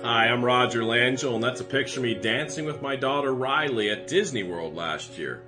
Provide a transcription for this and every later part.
Hi, I'm Roger Langell, and that's a picture of me dancing with my daughter Riley at Disney World last year.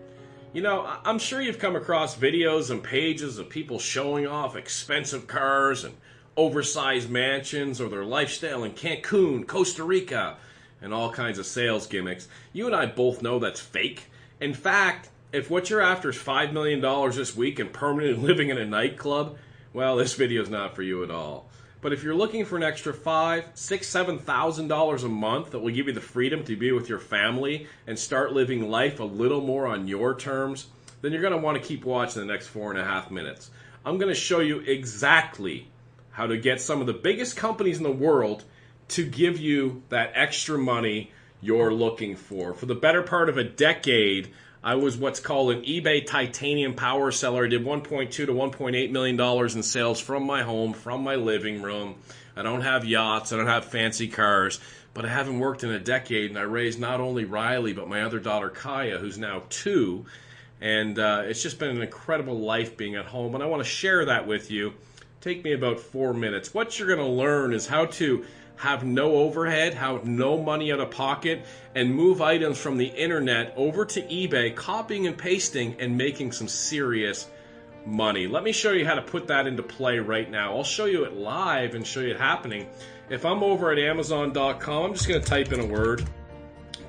You know, I'm sure you've come across videos and pages of people showing off expensive cars and oversized mansions or their lifestyle in Cancun, Costa Rica, and all kinds of sales gimmicks. You and I both know that's fake. In fact, if what you're after is $5 million this week and permanently living in a nightclub, well, this video is not for you at all. But if you're looking for an extra $5,000, $6,000, $7,000 a month that will give you the freedom to be with your family and start living life a little more on your terms, then you're going to want to keep watching the next 4.5 minutes. I'm going to show you exactly how to get some of the biggest companies in the world to give you that extra money you're looking for. For the better part of a decade, I was what's called an eBay titanium power seller. I did $1.2 to $1.8 million in sales from my home, from my living room. I don't have yachts, I don't have fancy cars, but I haven't worked in a decade, and I raised not only Riley, but my other daughter Kaya, who's now 2. And it's just been an incredible life being at home, and I want to share that with you. Take me about 4 minutes. What you're going to learn is how to have no overhead, have no money out of pocket, and move items from the internet over to eBay, copying and pasting and making some serious money. Let me show you how to put that into play right now. I'll show you it live and show you it happening. If I'm over at Amazon.com, I'm just going to type in a word,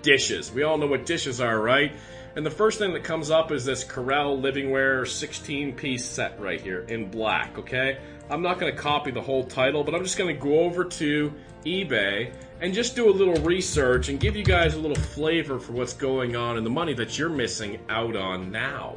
dishes. We all know what dishes are, right? And the first thing that comes up is this Corel Livingware 16-piece set right here in black, okay? I'm not going to copy the whole title, but I'm just going to go over to eBay and just do a little research and give you guys a little flavor for what's going on and the money that you're missing out on now.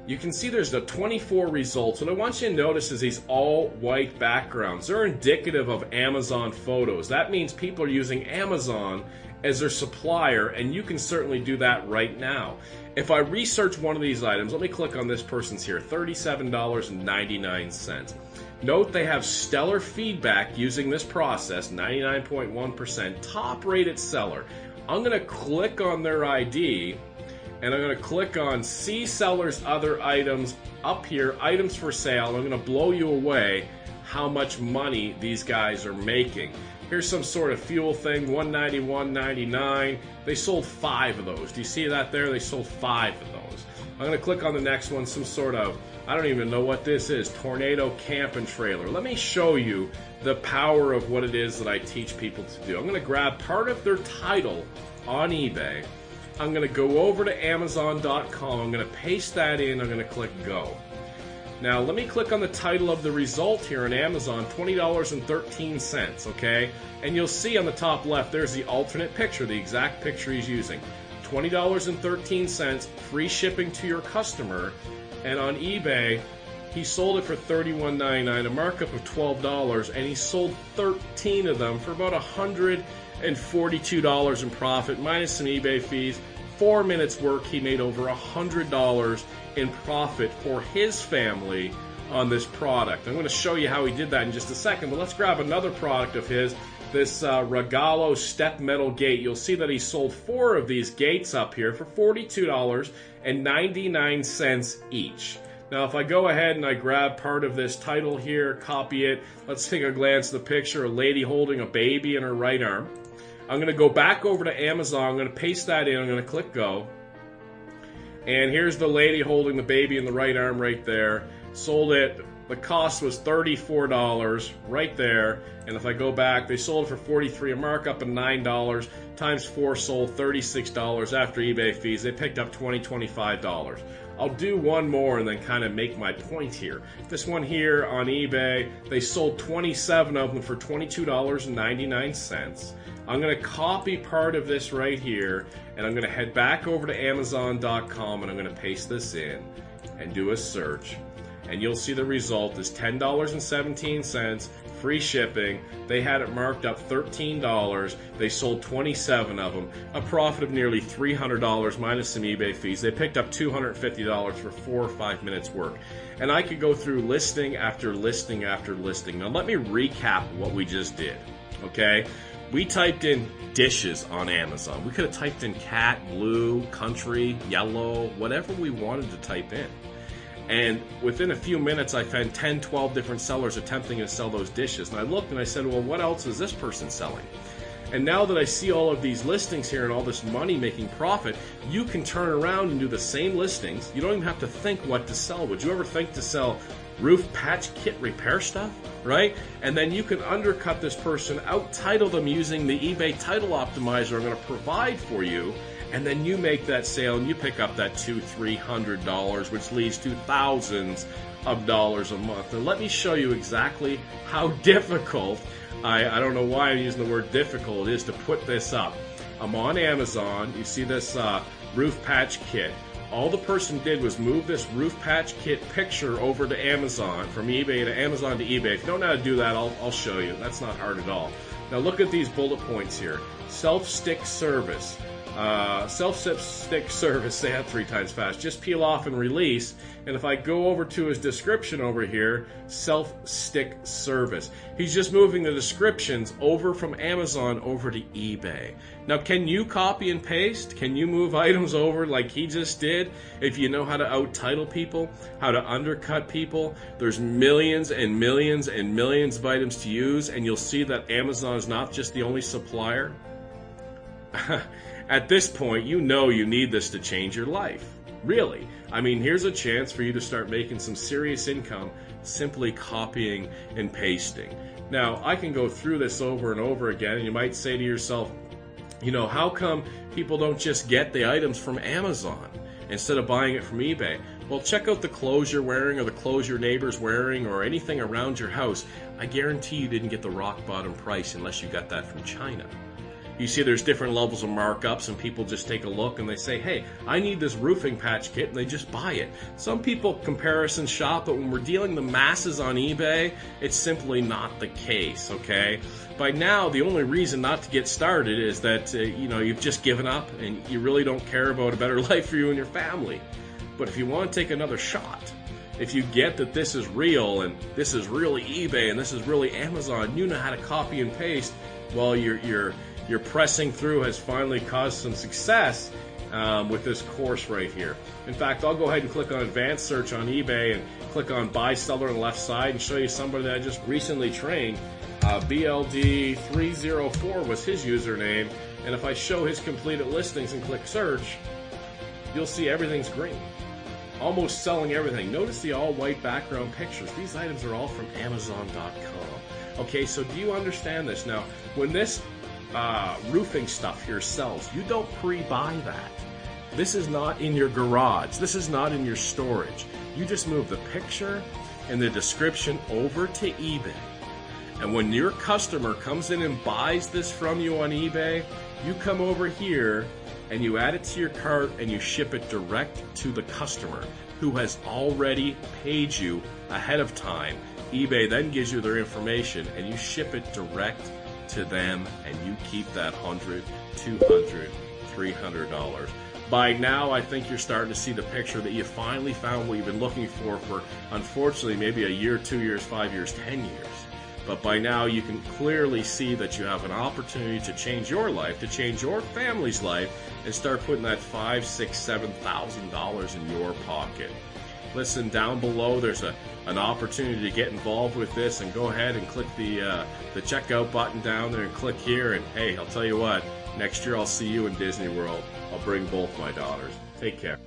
You can see there's the 24 results. What I want you to notice is these all white backgrounds. They're indicative of Amazon photos. That means people are using Amazon as their supplier, and you can certainly do that right now. If I research one of these items, let me click on this person's here, $37.99. Note they have stellar feedback using this process, 99.1%, top rated seller. I'm going to click on their ID, and I'm going to click on see seller's other items up here, items for sale. I'm going to blow you away how much money these guys are making. Here's some sort of fuel thing, $191.99. They sold 5 of those. Do you see that there? They sold 5 of those. I'm going to click on the next one, some sort of, I don't even know what this is, Tornado Camp and Trailer. Let me show you the power of what it is that I teach people to do. I'm going to grab part of their title on eBay. I'm going to go over to Amazon.com. I'm going to paste that in. I'm going to click Go. Now, let me click on the title of the result here on Amazon, $20.13, okay? And you'll see on the top left, there's the alternate picture, the exact picture he's using. $20.13, free shipping to your customer. And on eBay, he sold it for $31.99, a markup of $12, and he sold 13 of them for about $142 in profit, minus some eBay fees. 4 minutes work, he made over $100 in profit for his family on this product. I'm going to show you how he did that in just a second, but let's grab another product of his, this Regalo step metal gate. You'll see that he sold 4 of these gates up here for $42.99 each. Now, if I go ahead and I grab part of this title here, copy it, let's take a glance at the picture, a lady holding a baby in her right arm. I'm going to go back over to Amazon, I'm going to paste that in, I'm going to click Go. And here's the lady holding the baby in the right arm right there. Sold it, the cost was $34 right there. And if I go back, they sold it for $43, a markup of $9, times 4 sold $36 after eBay fees. They picked up $20, $25. I'll do one more and then kind of make my point here. This one here on eBay, they sold 27 of them for $22.99. I'm going to copy part of this right here, and I'm going to head back over to Amazon.com, and I'm going to paste this in and do a search. And you'll see the result is $10.17, free shipping. They had it marked up $13. They sold 27 of them, a profit of nearly $300 minus some eBay fees. They picked up $250 for 4 or 5 minutes work. And I could go through listing after listing after listing. Now let me recap what we just did, okay? We typed in dishes on Amazon. We could have typed in cat, blue, country, yellow, whatever we wanted to type in. And within a few minutes, I found 10, 12 different sellers attempting to sell those dishes. And I looked and I said, well, what else is this person selling? And now that I see all of these listings here and all this money making profit, you can turn around and do the same listings. You don't even have to think what to sell. Would you ever think to sell roof patch kit repair stuff, right? And then you can undercut this person, out-title them using the eBay title optimizer I'm going to provide for you, and then you make that sale and you pick up that $200-300, which leads to thousands of dollars a month. And let me show you exactly how difficult, I don't know why I'm using the word difficult, it is to put this up. I'm on Amazon. You see this roof patch kit. All the person did was move this roof patch kit picture over to Amazon, from eBay to Amazon to eBay. If you don't know how to do that, I'll show you. That's not hard at all. Now look at these bullet points here. Self-stick service. Self-stick service, say that 3 times fast. Just peel off and release. And if I go over to his description over here, self-stick service. He's just moving the descriptions over from Amazon over to eBay. Now, can you copy and paste? Can you move items over like he just did? If you know how to out-title people, how to undercut people, there's millions and millions and millions of items to use, and you'll see that Amazon is not just the only supplier. At this point, you know you need this to change your life. Really. I mean, here's a chance for you to start making some serious income simply copying and pasting. Now, I can go through this over and over again, and you might say to yourself, you know, how come people don't just get the items from Amazon instead of buying it from eBay? Well, check out the clothes you're wearing or the clothes your neighbor's wearing or anything around your house. I guarantee you didn't get the rock bottom price unless you got that from China. You see there's different levels of markups, and people just take a look and they say, hey, I need this roofing patch kit, and they just buy it. Some people comparison shop, but when we're dealing the masses on eBay, it's simply not the case, okay? By now, the only reason not to get started is that, you know, you've just given up and you really don't care about a better life for you and your family. But if you want to take another shot, if you get that this is real and this is really eBay and this is really Amazon, you know how to copy and paste, well, your pressing through has finally caused some success with this course right here. In fact, I'll go ahead and click on advanced search on eBay and click on buy seller on the left side and show you somebody that I just recently trained. BLD304 was his username, and if I show his completed listings and click search, you'll see everything's green. Almost selling everything. Notice the all white background pictures. These items are all from Amazon.com. Okay, so do you understand this? Now, when this roofing stuff here sells, you don't pre-buy that. This is not in your garage. This is not in your storage. You just move the picture and the description over to eBay. And when your customer comes in and buys this from you on eBay, you come over here and you add it to your cart and you ship it direct to the customer who has already paid you ahead of time. eBay then gives you their information and you ship it direct to them, and you keep that $100, $200, $300. By now, I think you're starting to see the picture that you finally found what you've been looking for unfortunately, maybe a year, 2 years, 5 years, 10 years. But by now, you can clearly see that you have an opportunity to change your life, to change your family's life, and start putting that $5,000, $6,000, $7,000 in your pocket. Listen, down below there's an opportunity to get involved with this, and go ahead and click the checkout button down there and click here, and hey, I'll tell you what, next year I'll see you in Disney World. I'll bring both my daughters. Take care.